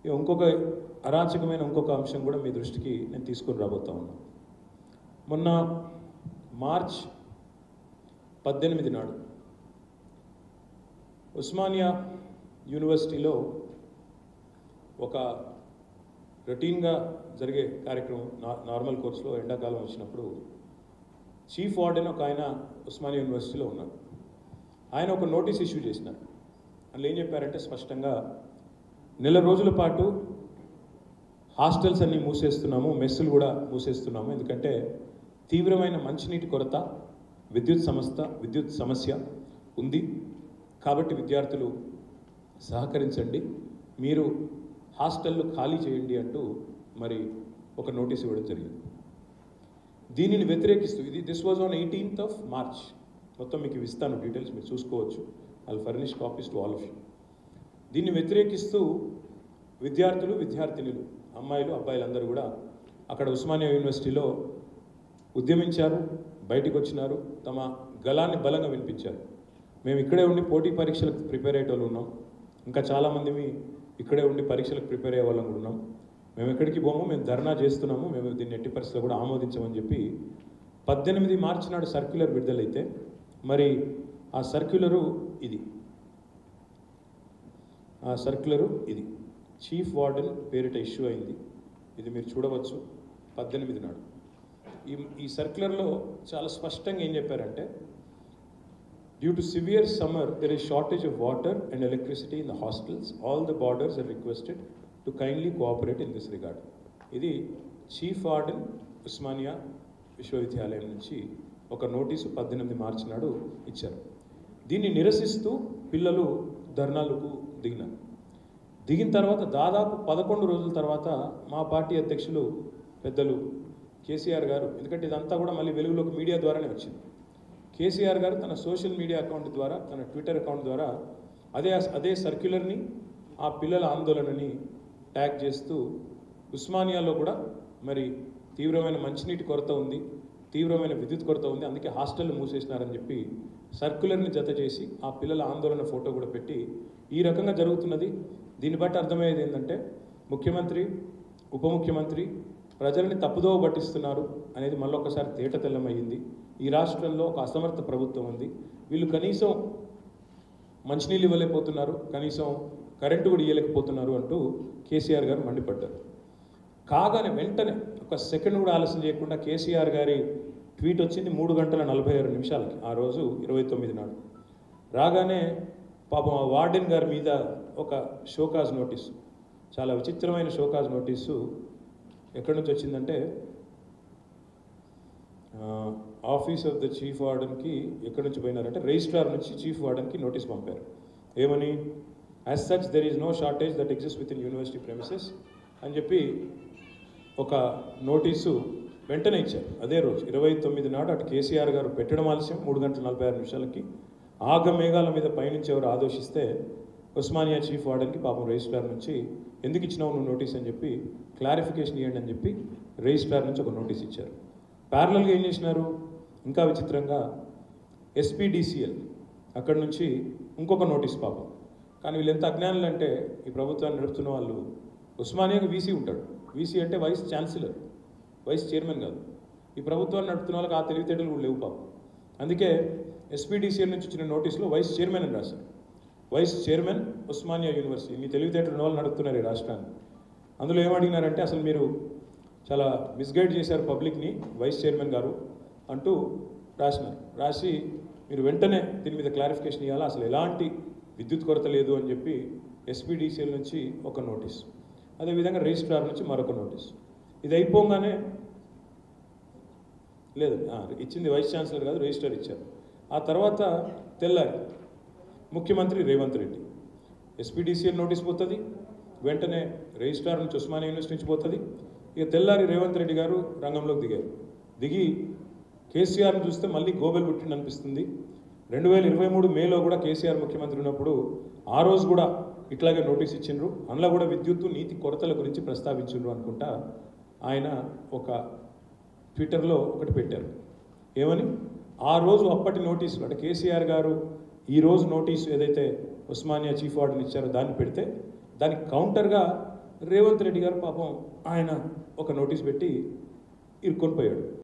ఇంకొక అరాచకమైన ఇంకొక అంశం కూడా మీ దృష్టికి నేను తీసుకొని రాబోతా ఉన్నా. మొన్న మార్చ్ 18 నాడు ఉస్మానియా యూనివర్సిటీలో ఒక రొటీన్గా జరిగే కార్యక్రమం, నార్మల్ కోర్సులో ఎండాకాలం వచ్చినప్పుడు చీఫ్ వార్డెన్ ఒక ఆయన ఉస్మానియా యూనివర్సిటీలో ఉన్నారు. ఆయన ఒక నోటీస్ ఇష్యూ చేసినారు. అందులో ఏం చెప్పారంటే స్పష్టంగా, నెల రోజుల పాటు హాస్టల్స్ అన్నీ మూసేస్తున్నాము, మెస్సులు కూడా మూసేస్తున్నాము, ఎందుకంటే తీవ్రమైన మంచినీటి కొరత, విద్యుత్ సమస్య ఉంది, కాబట్టి విద్యార్థులు సహకరించండి, మీరు హాస్టళ్ళు ఖాళీ చేయండి అంటూ మరి ఒక నోటీస్ ఇవ్వడం జరిగింది. దీనిని వ్యతిరేకిస్తూ this was on 18th March. మొత్తం మీకు ఇస్తాను డీటెయిల్స్, మీరు చూసుకోవచ్చు. I will furnish copies to all of you. దీన్ని వ్యతిరేకిస్తూ విద్యార్థులు, విద్యార్థినులు, అమ్మాయిలు, అబ్బాయిలు అందరూ కూడా అక్కడ ఉస్మానియా యూనివర్సిటీలో ఉద్యమించారు, బయటకు వచ్చినారు, తమ గళాన్ని బలంగా వినిపించారు. మేము ఇక్కడే ఉండి పోటీ పరీక్షలకు ప్రిపేర్ అయ్యేటోళ్ళు ఉన్నాం, ఇంకా చాలామంది ఇక్కడే ఉండి పరీక్షలకు ప్రిపేర్ అయ్యే వాళ్ళం కూడా ఉన్నాం, మేము ఎక్కడికి పోము, మేము ధర్నా చేస్తున్నాము, మేము దీన్ని ఎట్టి పరిస్థితుల్లో కూడా ఆమోదించమని చెప్పి 18 మార్చి నాడు సర్క్యులర్ విడుదలైతే, మరి ఆ సర్క్యులరు ఇది చీఫ్ వార్డెన్ పేరిట ఇష్యూ అయింది. ఇది మీరు చూడవచ్చు 18 నాడు. ఈ సర్క్యులర్లో చాలా స్పష్టంగా ఏం చెప్పారంటే, due to severe summer there is shortage of water and electricity in the hostels. All the borders are requested to kindly cooperate in this regard. ఇది చీఫ్ వార్డెన్ ఉస్మానియా విశ్వవిద్యాలయం నుంచి ఒక నోటీసు 18 మార్చి నాడు ఇచ్చారు. దీన్ని నిరసిస్తూ పిల్లలు ధర్నాలకు దిగిన తర్వాత దాదాపు 11 రోజుల తర్వాత మా పార్టీ అధ్యక్షులు పెద్దలు కేసీఆర్ గారు, ఎందుకంటే ఇదంతా కూడా మళ్ళీ వెలుగులోకి మీడియా ద్వారానే వచ్చింది, కేసీఆర్ గారు తన సోషల్ మీడియా అకౌంట్ ద్వారా, తన ట్విట్టర్ అకౌంట్ ద్వారా అదే సర్క్యులర్ని, ఆ పిల్లల ఆందోళనని ట్యాగ్ చేస్తూ ఉస్మానియాలో కూడా మరి తీవ్రమైన మంచినీటి కొరత ఉంది, తీవ్రమైన విద్యుత్ కొరత ఉంది, అందుకే హాస్టళ్ళు మూసేసినారని చెప్పి సర్క్యులర్ని జత చేసి ఆ పిల్లల ఆందోళన ఫోటో కూడా పెట్టి ఈ రకంగా జరుగుతున్నది. దీన్ని బట్టి అర్థమయ్యేది ఏంటంటే, ముఖ్యమంత్రి, ఉప ముఖ్యమంత్రి ప్రజల్ని తప్పుదోవ పట్టిస్తున్నారు అనేది మళ్ళొకసారి తేటతెల్లమయ్యింది. ఈ రాష్ట్రంలో ఒక అసమర్థ ప్రభుత్వం ఉంది, వీళ్ళు కనీసం మంచినీళ్ళు ఇవ్వలేకపోతున్నారు, కనీసం కరెంటు కూడా ఇవ్వలేకపోతున్నారు అంటూ కేసీఆర్ గారు మండిపడ్డారు. కాగానే వెంటనే ఒక సెకండ్ కూడా ఆలస్యం చేయకుండా కేసీఆర్ గారి ట్వీట్ వచ్చింది 3 గంటల 46 నిమిషాలకి, ఆ రోజు 29 నాడు. రాగానే పాపం ఆ వార్డెన్ గారి మీద ఒక షోకాజ్ నోటీసు, చాలా విచిత్రమైన షోకాజ్ నోటీసు ఎక్కడి నుంచి వచ్చిందంటే, ఆఫీస్ ఆఫ్ ద చీఫ్ వార్డెన్కి ఎక్కడి నుంచి పోయినారంటే రిజిస్ట్రార్ నుంచి చీఫ్ వార్డెన్కి నోటీస్ పంపారు. ఏమని? As such there is no shortage that exist within university premises అని చెప్పి ఒక నోటీసు వెంటనే ఇచ్చారు. అదే రోజు 29 నాడు అటు కేసీఆర్ గారు పెట్టడం ఆలస్యం, 3 గంటల 46 నిమిషాలకి ఆగమేఘాల మీద పయనించి ఎవరు ఆదేశిస్తే ఉస్మానియా చీఫ్ వార్డెన్కి పాపం రిజిస్ట్రార్ నుంచి ఎందుకు ఇచ్చినావు నువ్వు నోటీస్ అని చెప్పి క్లారిఫికేషన్ ఇవ్వండి అని చెప్పి రిజిస్ట్రార్ నుంచి ఒక నోటీస్ ఇచ్చారు. ప్యారలల్గా ఏం చేసినారు, ఇంకా విచిత్రంగా SPDCL అక్కడి నుంచి ఇంకొక నోటీస్ పాపం. కానీ వీళ్ళు ఎంత అజ్ఞానులు అంటే, ఈ ప్రభుత్వాన్ని నడుపుతున్న వాళ్ళు, ఉస్మానియాకి వీసీ ఉంటాడు, వీసీ అంటే వైస్ ఛాన్సలర్, వైస్ చైర్మన్ కాదు. ఈ ప్రభుత్వాన్ని నడుపుతున్న వాళ్ళకి ఆ తెలివితేటలు కూడా లేవు పాపం. అందుకే SPDCL నుంచి ఇచ్చిన నోటీసులో వైస్ చైర్మన్ అని రాశారు. వైస్ చైర్మన్ ఉస్మానియా యూనివర్సిటీ, మీ తెలివితేటలు వాళ్ళు నడుపుతున్నారు ఈ రాష్ట్రాన్ని. అందులో ఏమడిగినారంటే, అసలు మీరు చాలా మిస్గైడ్ చేశారు పబ్లిక్ని వైస్ చైర్మన్ గారు అంటూ రాసినారు. రాసి మీరు వెంటనే దీని మీద క్లారిఫికేషన్ ఇవ్వాలా, అసలు ఎలాంటి విద్యుత్ కొరత లేదు అని చెప్పి SPDCL నుంచి ఒక నోటీస్, అదేవిధంగా రిజిస్ట్రార్ నుంచి మరొక నోటీస్. ఇది అయిపోగానే లేదు, ఇచ్చింది వైస్ ఛాన్సలర్ కాదు, రిజిస్ట్రార్ ఇచ్చారు. ఆ తర్వాత తెల్లారి ముఖ్యమంత్రి రేవంత్ రెడ్డి, SPDCL నోటీస్ పోతుంది, వెంటనే రిజిస్ట్రార్ నుంచి ఉస్మానియా యూనివర్సిటీ నుంచి పోతుంది. ఇక తెల్లారి రేవంత్ రెడ్డి గారు రంగంలోకి దిగి కేసీఆర్ని చూస్తే మళ్ళీ గోబెల్ పుట్టింది అనిపిస్తుంది. 2023 మేలో కూడా కేసీఆర్ ముఖ్యమంత్రి ఉన్నప్పుడు ఆ రోజు కూడా ఇట్లాగే నోటీస్ ఇచ్చిండ్రు, అందులో కూడా విద్యుత్తు నీతి కొరతల గురించి ప్రస్తావించిండ్రు అనుకుంటా. ఆయన ఒక ట్విట్టర్లో ఒకటి పెట్టారు, ఏమని, ఆ రోజు అప్పటి నోటీసులు అంటే కేసీఆర్ గారు ఈరోజు నోటీసు ఏదైతే ఉస్మానియా చీఫ్ వార్డెన్ ఇచ్చారో దాన్ని పెడితే దానికి కౌంటర్గా రేవంత్ రెడ్డి గారు పాపం ఆయన ఒక నోటీస్ పెట్టి ఇరుక్కొని పోయాడు.